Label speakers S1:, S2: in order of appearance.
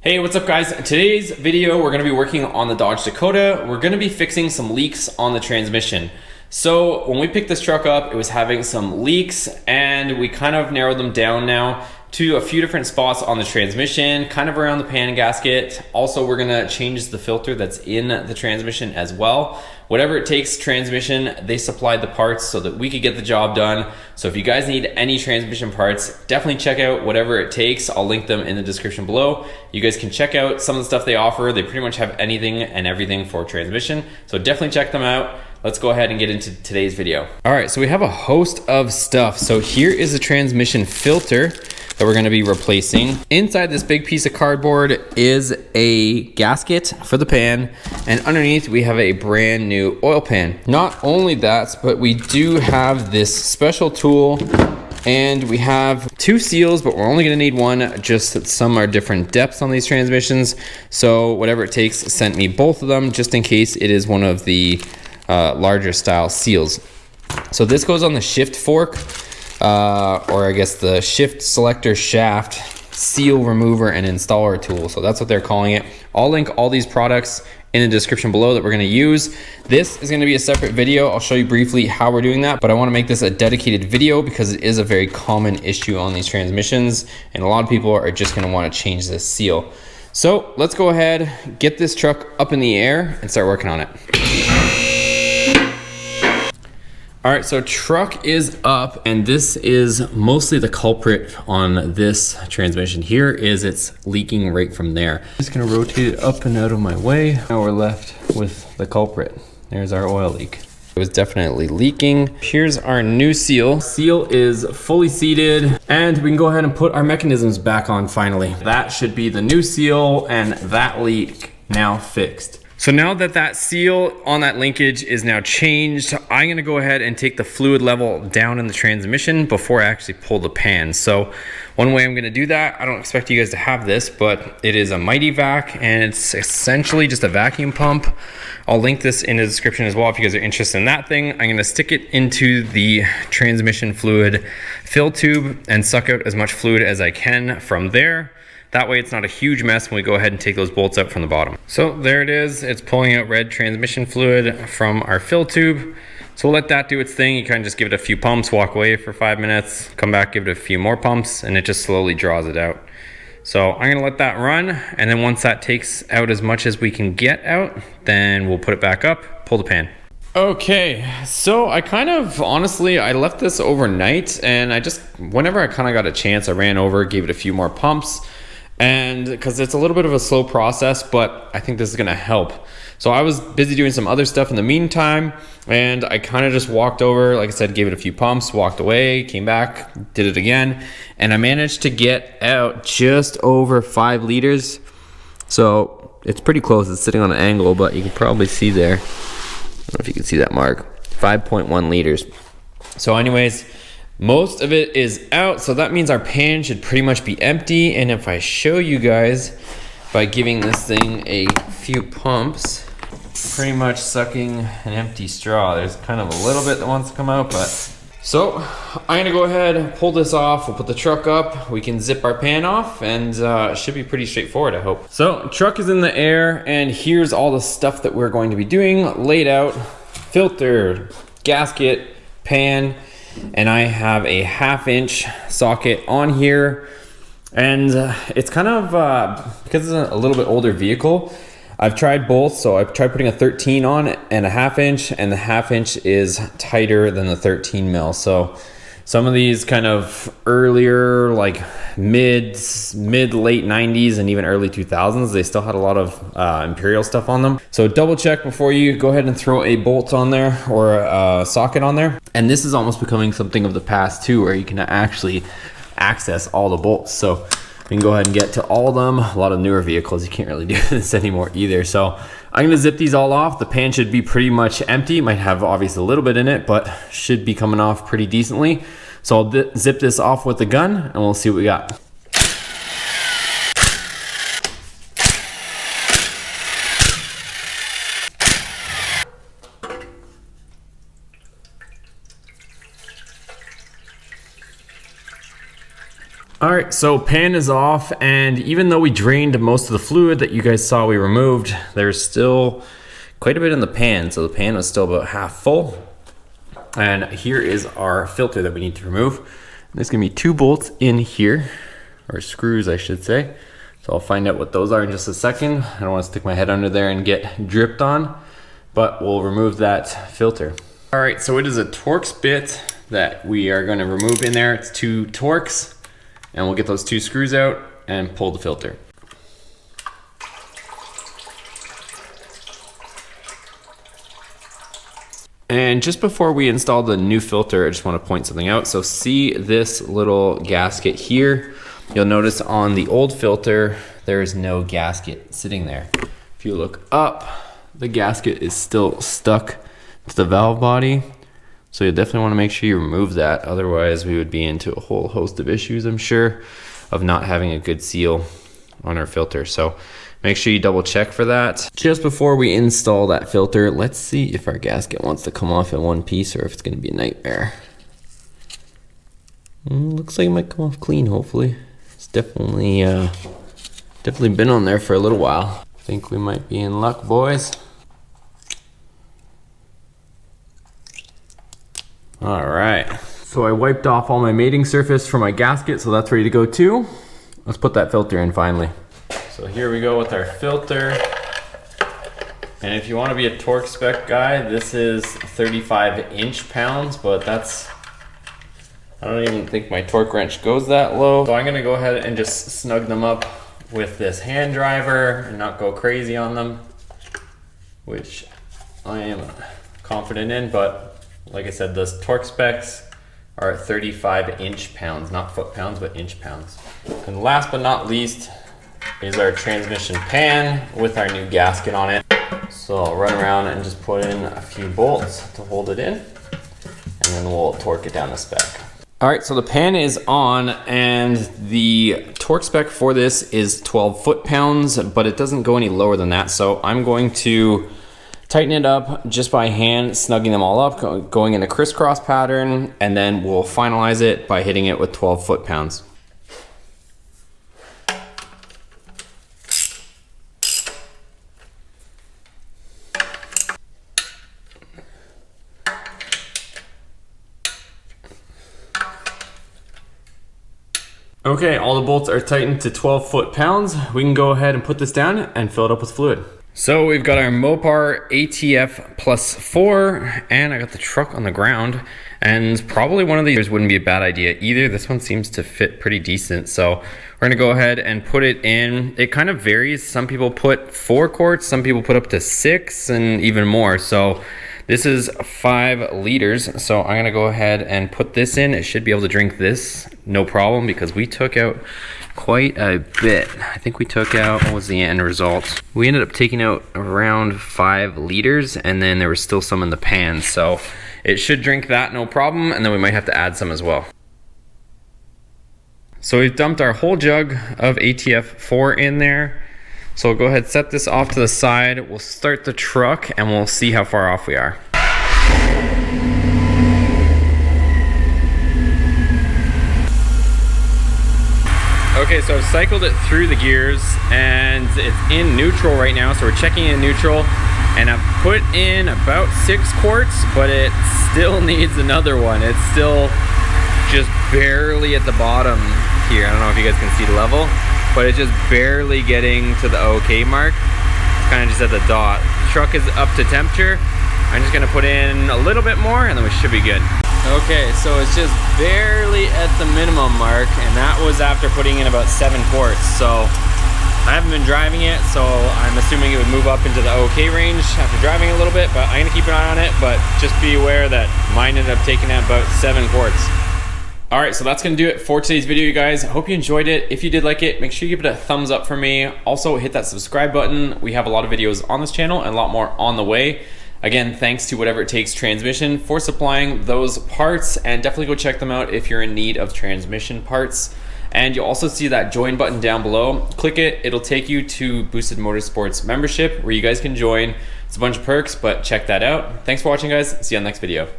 S1: Hey, what's up guys? In today's video, we're gonna be working on the Dodge Dakota. We're gonna be fixing some leaks on the transmission. So when we picked this truck up, it was having some leaks and we kind of narrowed them down now to a few different spots on the transmission, kind of around the pan gasket. Also, we're gonna change the filter that's in the transmission as well. Whatever it takes transmission, they supplied the parts so that we could get the job done. So if you guys need any transmission parts, definitely check out whatever it takes. I'll link them in the description below. You guys can check out some of the stuff they offer. They pretty much have anything and everything for transmission. So definitely check them out. Let's go ahead and get into today's video. All right, so we have a host of stuff. So here is a transmission filter that we're gonna be replacing. Inside this big piece of cardboard is a gasket for the pan, and underneath we have a brand new oil pan. Not only that, but we do have this special tool, and we have two seals, but we're only gonna need one, just that some are different depths on these transmissions. So whatever it takes, sent me both of them, just in case it is one of the larger style seals. So this goes on the shift fork, or I guess the shift selector shaft seal remover and installer tool. So that's what they're calling it. I'll link all these products in the description below that we're gonna use. This is gonna be a separate video. I'll show you briefly how we're doing that, but I wanna make this a dedicated video because it is a very common issue on these transmissions, and a lot of people are just gonna wanna change this seal. So let's go ahead, get this truck up in the air and start working on it. All right, so truck is up, and this is mostly the culprit on this transmission. Here is it's leaking right from there. Just gonna rotate it up and out of my way. Now we're left with the culprit. There's our oil leak. It was definitely leaking. Here's our new seal. Seal is fully seated, and we can go ahead and put our mechanisms back on finally. That should be the new seal, and that leak now fixed. So now that that seal on that linkage is now changed, I'm gonna go ahead and take the fluid level down in the transmission before I actually pull the pan. So one way I'm gonna do that, I don't expect you guys to have this, but it is a Mighty Vac, and it's essentially just a vacuum pump. I'll link this in the description as well if you guys are interested in that thing. I'm gonna stick it into the transmission fluid fill tube and suck out as much fluid as I can from there. That way it's not a huge mess when we go ahead and take those bolts out from the bottom. So there it is. It's pulling out red transmission fluid from our fill tube. So we'll let that do its thing. You kind of just give it a few pumps, walk away for 5 minutes, come back, give it a few more pumps, and it just slowly draws it out. So I'm gonna let that run, and then once that takes out as much as we can get out, then we'll put it back up, pull the pan. Okay, so I kind of, honestly, I left this overnight, and I just, whenever I kind of got a chance, I ran over, gave it a few more pumps, and because it's a little bit of a slow process, but I think this is gonna help. So I was busy doing some other stuff in the meantime, and I kind of just walked over, like I said, gave it a few pumps, walked away, came back, did it again, and I managed to get out just over 5 liters. So it's pretty close. It's sitting on an angle, but you can probably see there. I don't know if you can see that mark, 5.1 liters. So anyways, most of it is out, so that means our pan should pretty much be empty. And if I show you guys by giving this thing a few pumps, pretty much sucking an empty straw. There's kind of a little bit that wants to come out, but so I'm gonna go ahead and pull this off. We'll put the truck up, we can zip our pan off, and it should be pretty straightforward, I hope. So truck is in the air, and here's all the stuff that we're going to be doing laid out: filter, gasket, pan, and I have a 1/2-inch socket on here. And it's kind of, because it's a little bit older vehicle, I've tried both. So I've tried putting a 13 on and a 1/2-inch, and the 1/2-inch is tighter than the 13 mil. So some of these kind of earlier, like mid late 90s and even early 2000s, they still had a lot of Imperial stuff on them. So double check before you go ahead and throw a bolt on there or a socket on there. And this is almost becoming something of the past too, where you can actually access all the bolts. So we can go ahead and get to all of them. A lot of newer vehicles, you can't really do this anymore either. So I'm gonna zip these all off. The pan should be pretty much empty. Might have obviously a little bit in it, but should be coming off pretty decently. So I'll zip this off with the gun and we'll see what we got. All right, so pan is off, and even though we drained most of the fluid that you guys saw we removed, there's still quite a bit in the pan. So the pan was still about half full. And here is our filter that we need to remove. There's gonna be 2 bolts in here, or screws I should say. So I'll find out what those are in just a second. I don't wanna stick my head under there and get dripped on, but we'll remove that filter. All right, so it is a Torx bit that we are gonna remove in there. It's 2 Torx. And we'll get those 2 screws out and pull the filter. And just before we install the new filter, I just want to point something out. So see this little gasket here? You'll notice on the old filter, there is no gasket sitting there. If you look up, the gasket is still stuck to the valve body. So you definitely want to make sure you remove that. Otherwise we would be into a whole host of issues, I'm sure, of not having a good seal on our filter. So make sure you double check for that. Just before we install that filter, let's see if our gasket wants to come off in one piece or if it's going to be a nightmare. Looks like it might come off clean, hopefully. It's definitely been on there for a little while. I think we might be in luck, boys. All right, so I wiped off all my mating surface from my gasket, so that's ready to go too. Let's put that filter in finally. So here we go with our filter. And if you want to be a Torx spec guy, this is 35 inch-pounds, but that's, I don't even think my torque wrench goes that low. So I'm gonna go ahead and just snug them up with this hand driver and not go crazy on them, which I am confident in, but like I said, those Torx specs are 35 inch-pounds, not foot-pounds, but inch-pounds. And last but not least is our transmission pan with our new gasket on it. So I'll run around and just put in a few bolts to hold it in, and then we'll torque it down to spec. All right, so the pan is on, and the torque spec for this is 12 foot-pounds, but it doesn't go any lower than that. So I'm going to tighten it up just by hand, snugging them all up, going in a crisscross pattern, and then we'll finalize it by hitting it with 12 foot-pounds. Okay, all the bolts are tightened to 12 foot-pounds. We can go ahead and put this down and fill it up with fluid. So we've got our Mopar ATF plus 4, and I got the truck on the ground, and probably one of these wouldn't be a bad idea either. This one seems to fit pretty decent, so we're gonna go ahead and put it in. It kind of varies. Some people put 4 quarts, some people put up to 6 and even more. So this is 5 liters, so I'm gonna go ahead and put this in. It should be able to drink this no problem because we took out quite a bit. I think we took out, what was the end result? We ended up taking out around 5 liters, and then there was still some in the pan, so it should drink that no problem, and then we might have to add some as well. So we've dumped our whole jug of ATF 4 in there. So we'll go ahead and set this off to the side. We'll start the truck and we'll see how far off we are. Okay, so I've cycled it through the gears and it's in neutral right now. So we're checking in neutral, and I've put in about 6 quarts, but it still needs another one. It's still just barely at the bottom here. I don't know if you guys can see the level, but it's just barely getting to the OK mark. It's kind of just at the dot. The truck is up to temperature. I'm just gonna put in a little bit more and then we should be good. Okay, so it's just barely at the minimum mark, and that was after putting in about 7 quarts. So I haven't been driving it, so I'm assuming it would move up into the OK range after driving a little bit, but I'm gonna keep an eye on it, but just be aware that mine ended up taking out about 7 quarts. All right, so that's gonna do it for today's video, you guys. I hope you enjoyed it. If you did like it, make sure you give it a thumbs up for me. Also hit that subscribe button. We have a lot of videos on this channel and a lot more on the way. Again, thanks to Whatever It Takes Transmission for supplying those parts, and definitely go check them out if you're in need of transmission parts. And you'll also see that join button down below. Click it, it'll take you to Boosted Motorsports membership where you guys can join. It's a bunch of perks, but check that out. Thanks for watching, guys. See you on the next video.